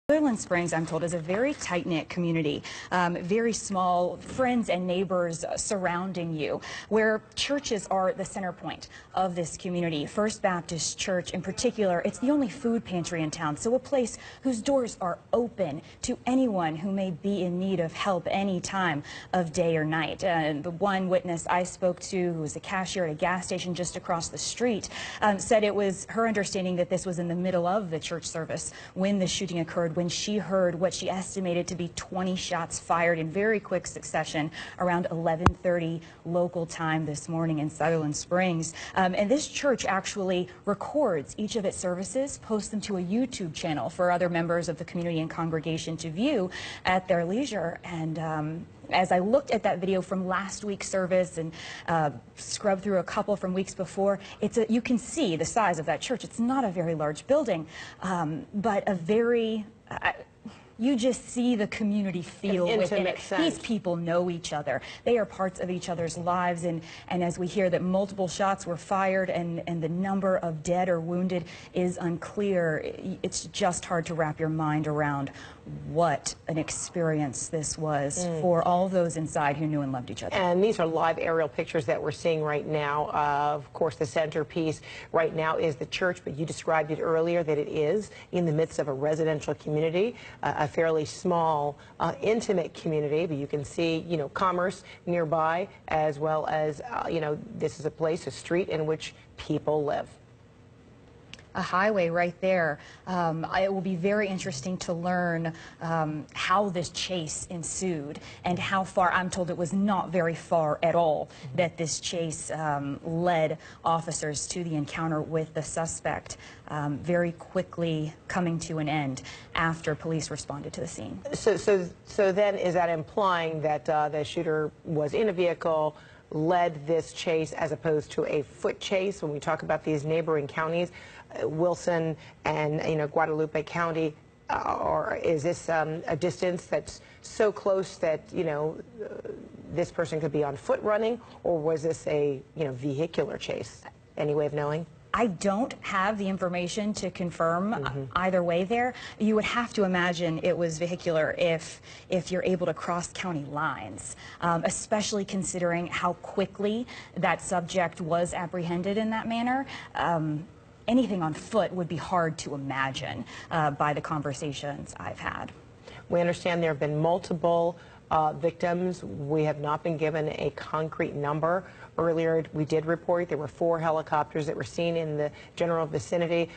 Sutherland Springs, I'm told, is a very tight-knit community, very small, friends and neighbors surrounding you, where churches are the center point of this community. First Baptist Church in particular, it's the only food pantry in town, so a place whose doors are open to anyone who may be in need of help any time of day or night. The one witness I spoke to, who was a cashier at a gas station just across the street, said it was her understanding that this was in the middle of the church service when the shooting occurred, when she heard what she estimated to be 20 shots fired in very quick succession around 11:30 local time this morning in Sutherland Springs. And this church actually records each of its services, posts them to a YouTube channel for other members of the community and congregation to view at their leisure. And as I looked at that video from last week's service and scrubbed through a couple from weeks before, you can see the size of that church. It's not a very large building, but a very you just see the community feel within it. These people know each other. They are parts of each other's lives. And as we hear that multiple shots were fired and the number of dead or wounded is unclear, it's just hard to wrap your mind around what an experience this was for all those inside who knew and loved each other. And these are live aerial pictures that we're seeing right now. Of course, the centerpiece right now is the church, but you described it earlier that it is in the midst of a residential community, a fairly small, intimate community, but you can see, commerce nearby, as well as, this is a place, a street in which people live. A highway right there. It will be very interesting to learn how this chase ensued and how far. I'm told it was not very far at all that this chase led officers to the encounter with the suspect, very quickly coming to an end after police responded to the scene. So then is that implying that the shooter was in a vehicle, led this chase as opposed to a foot chase? When we talk about these neighboring counties, Wilson and Guadalupe County, or is this a distance that's so close that this person could be on foot running, or was this a vehicular chase? Any way of knowing? I don't have the information to confirm either way there. You would have to imagine it was vehicular if you're able to cross county lines, especially considering how quickly that subject was apprehended in that manner. Anything on foot would be hard to imagine by the conversations I've had. We understand there have been multiple victims. We have not been given a concrete number. Earlier, we did report there were 4 helicopters that were seen in the general vicinity.